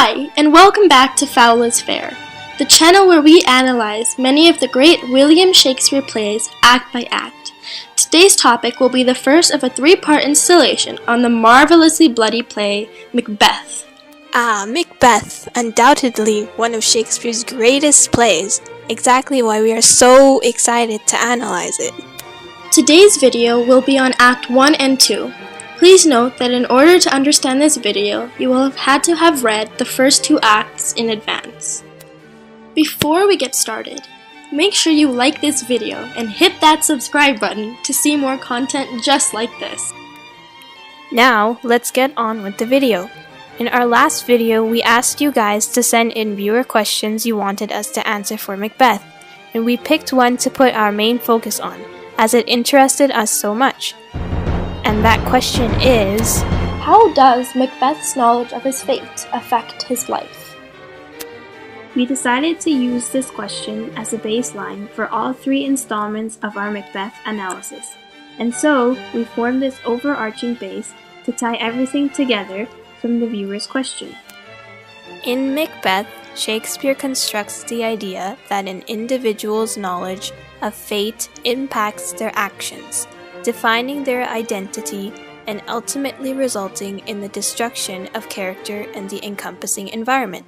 Hi, and welcome back to Foul is Fair, the channel where we analyze many of the great William Shakespeare plays act by act. Today's topic will be the first of a three-part installation on the marvelously bloody play, Macbeth. Macbeth, undoubtedly one of Shakespeare's greatest plays, exactly why we are so excited to analyze it. Today's video will be on Act 1 and 2. Please note that in order to understand this video, you will have had to have read the first two acts in advance. Before we get started, make sure you like this video and hit that subscribe button to see more content just like this. Now, let's get on with the video. In our last video, we asked you guys to send in viewer questions you wanted us to answer for Macbeth, and we picked one to put our main focus on, as it interested us so much. And that question is, how does Macbeth's knowledge of his fate affect his life? We decided to use this question as a baseline for all three installments of our Macbeth analysis, and so we formed this overarching base to tie everything together from the viewer's question. In Macbeth, Shakespeare constructs the idea that an individual's knowledge of fate impacts their actions, defining their identity and ultimately resulting in the destruction of character and the encompassing environment.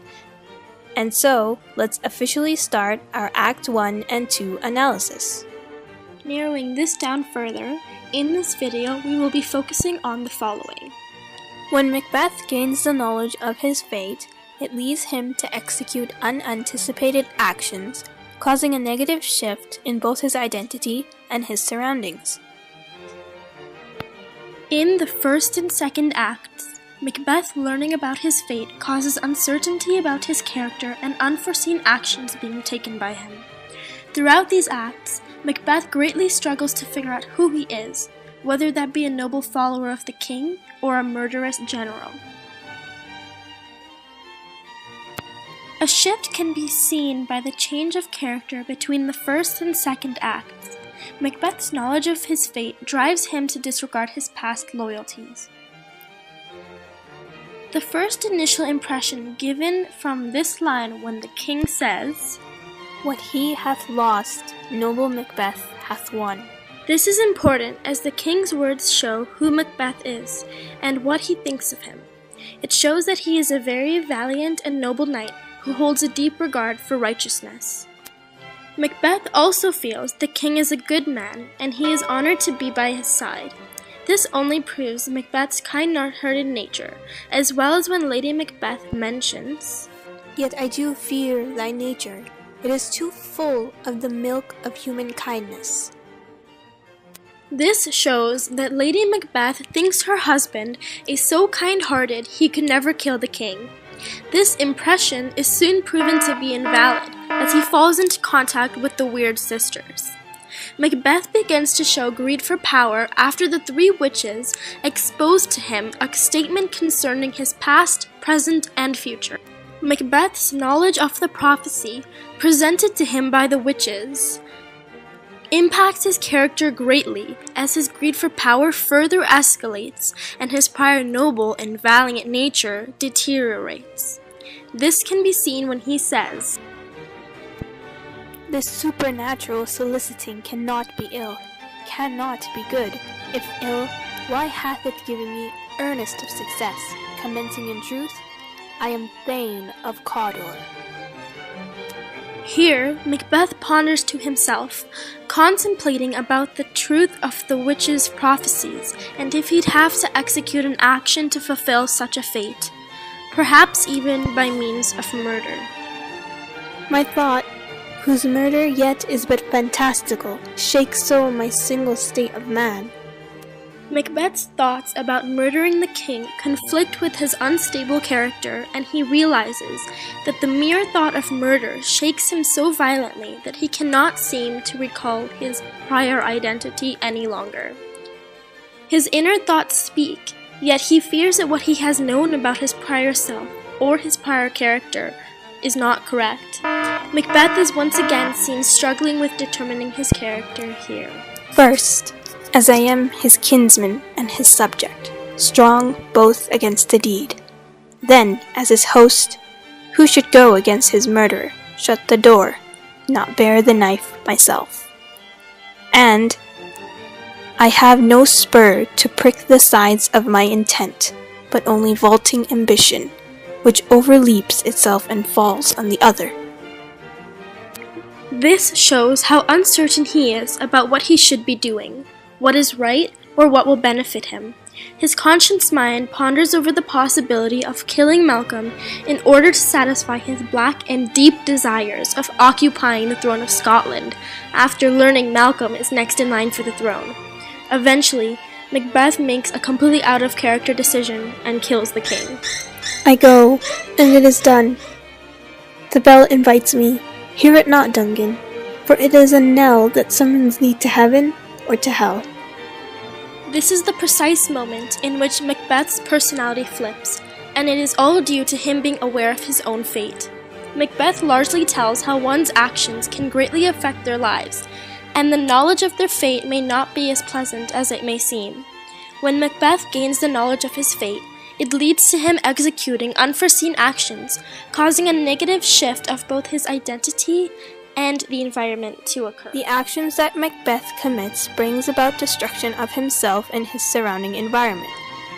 And so, let's officially start our Act 1 and 2 analysis. Narrowing this down further, in this video we will be focusing on the following. When Macbeth gains the knowledge of his fate, it leads him to execute unanticipated actions, causing a negative shift in both his identity and his surroundings. In the first and second acts, Macbeth learning about his fate causes uncertainty about his character and unforeseen actions being taken by him. Throughout these acts, Macbeth greatly struggles to figure out who he is, whether that be a noble follower of the king or a murderous general. A shift can be seen by the change of character between the first and second acts. Macbeth's knowledge of his fate drives him to disregard his past loyalties. The first initial impression given from this line when the king says, "What he hath lost, noble Macbeth hath won." This is important as the king's words show who Macbeth is and what he thinks of him. It shows that he is a very valiant and noble knight who holds a deep regard for righteousness. Macbeth also feels the king is a good man and he is honored to be by his side. This only proves Macbeth's kind-hearted nature, as well as when Lady Macbeth mentions, "Yet I do fear thy nature, it is too full of the milk of human kindness." This shows that Lady Macbeth thinks her husband is so kind-hearted he could never kill the king. This impression is soon proven to be invalid as he falls into contact with the Weird Sisters. Macbeth begins to show greed for power after the three witches expose to him a statement concerning his past, present, and future. Macbeth's knowledge of the prophecy presented to him by the witches impacts his character greatly as his greed for power further escalates and his prior noble and valiant nature deteriorates. This can be seen when he says, "This supernatural soliciting cannot be ill, cannot be good. If ill, why hath it given me earnest of success? Commencing in truth, I am Thane of Cawdor." Here, Macbeth ponders to himself, contemplating about the truth of the witches' prophecies and if he'd have to execute an action to fulfill such a fate, perhaps even by means of murder. "My thought, whose murder yet is but fantastical, shakes so my single state of man." Macbeth's thoughts about murdering the king conflict with his unstable character, and he realizes that the mere thought of murder shakes him so violently that he cannot seem to recall his prior identity any longer. His inner thoughts speak, yet he fears that what he has known about his prior self or his prior character is not correct. Macbeth is once again seen struggling with determining his character here. "First, as I am his kinsman and his subject, strong both against the deed. Then, as his host, Who should go against his murderer? Shut the door, not bear the knife myself. And I have no spur to prick the sides of my intent, but only vaulting ambition, which overleaps itself and falls on the other. This shows how uncertain he is about what he should be doing, what is right, or what will benefit him. His conscious mind ponders over the possibility of killing Malcolm in order to satisfy his black and deep desires of occupying the throne of Scotland after learning Malcolm is next in line for the throne. Eventually, Macbeth makes a completely out-of-character decision and kills the king. I go, and it is done. The bell invites me. Hear it not, Duncan, for it is a knell that summons thee to heaven or to hell. This is the precise moment in which Macbeth's personality flips, and it is all due to him being aware of his own fate. Macbeth largely tells how one's actions can greatly affect their lives, and the knowledge of their fate may not be as pleasant as it may seem. When Macbeth gains the knowledge of his fate, it leads to him executing unforeseen actions, causing a negative shift of both his identity and the environment to occur. The actions that Macbeth commits brings about destruction of himself and his surrounding environment.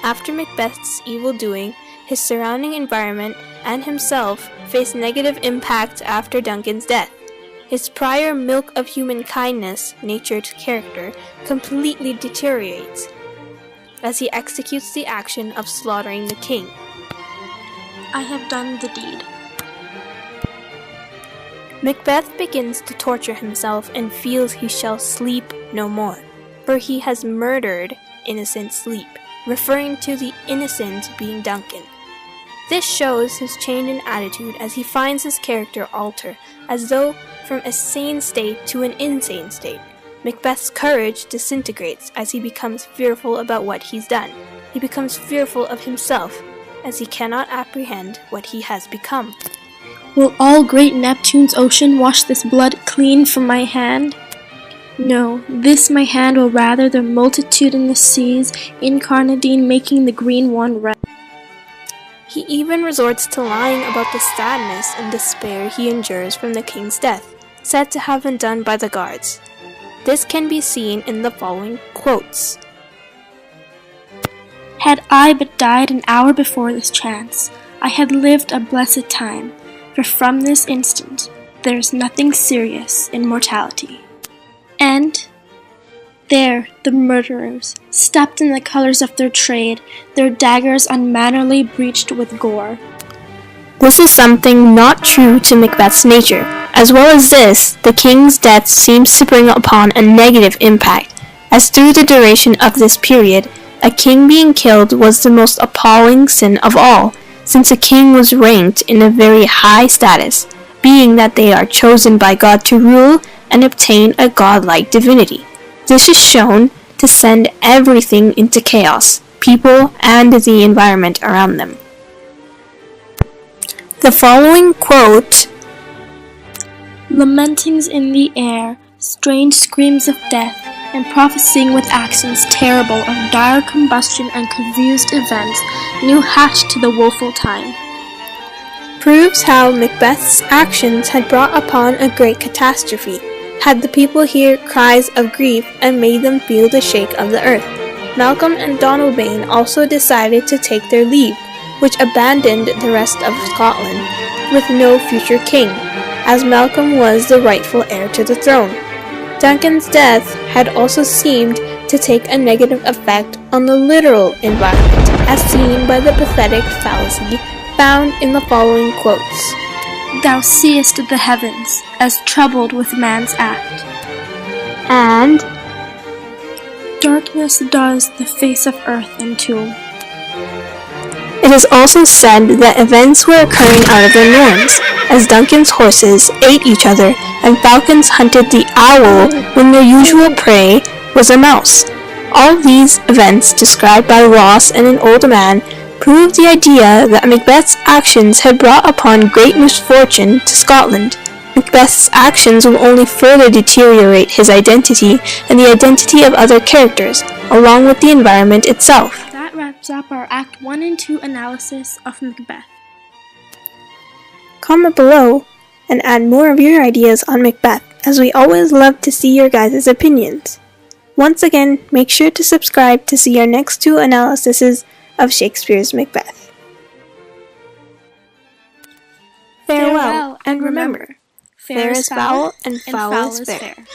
After Macbeth's evil doing, his surrounding environment and himself face negative impact after Duncan's death. His prior milk of human kindness, natured character, completely deteriorates as he executes the action of slaughtering the king. I have done the deed. Macbeth begins to torture himself and feels he shall sleep no more, for he has murdered innocent sleep, referring to the innocent being Duncan. This shows his change in attitude as he finds his character alter, as though from a sane state to an insane state. Macbeth's courage disintegrates as he becomes fearful about what he's done. He becomes fearful of himself, as he cannot apprehend what he has become. Will all great Neptune's ocean wash this blood clean from my hand? No, this my hand will rather the multitudinous seas, incarnadine making the green one red. He even resorts to lying about the sadness and despair he endures from the king's death, said to have been done by the guards. This can be seen in the following quotes. Had I but died an hour before this chance, I had lived a blessed time, for from this instant there is nothing serious in mortality. And there the murderers, steeped in the colors of their trade, their daggers unmannerly breached with gore. This is something not true to Macbeth's nature. As well as this, the king's death seems to bring upon a negative impact, as through the duration of this period, a king being killed was the most appalling sin of all, since a king was ranked in a very high status, being that they are chosen by God to rule and obtain a godlike divinity. This is shown to send everything into chaos, people and the environment around them. The following quote, lamentings in the air, strange screams of death, and prophesying with accents terrible of dire combustion and confused events, new hatched to the woeful time, proves how Macbeth's actions had brought upon a great catastrophe, had the people hear cries of grief and made them feel the shake of the earth. Malcolm and Donalbain also decided to take their leave, which abandoned the rest of Scotland, with no future king, as Malcolm was the rightful heir to the throne. Duncan's death had also seemed to take a negative effect on the literal environment, as seen by the pathetic fallacy found in the following quotes. Thou seest the heavens as troubled with man's act, and darkness does the face of earth entomb. It is also said that events were occurring out of their norms, as Duncan's horses ate each other and falcons hunted the owl when their usual prey was a mouse. All these events, described by Ross and an old man, prove the idea that Macbeth's actions had brought upon great misfortune to Scotland. Macbeth's actions will only further deteriorate his identity and the identity of other characters, along with the environment itself. That wraps up our Act 1 and 2 analysis of Macbeth. comment below, and add more of your ideas on Macbeth, as we always love to see your guys' opinions. Once again, make sure to subscribe to see our next 2 analyses of Shakespeare's Macbeth. Farewell, and remember, fair is foul, and foul is fair.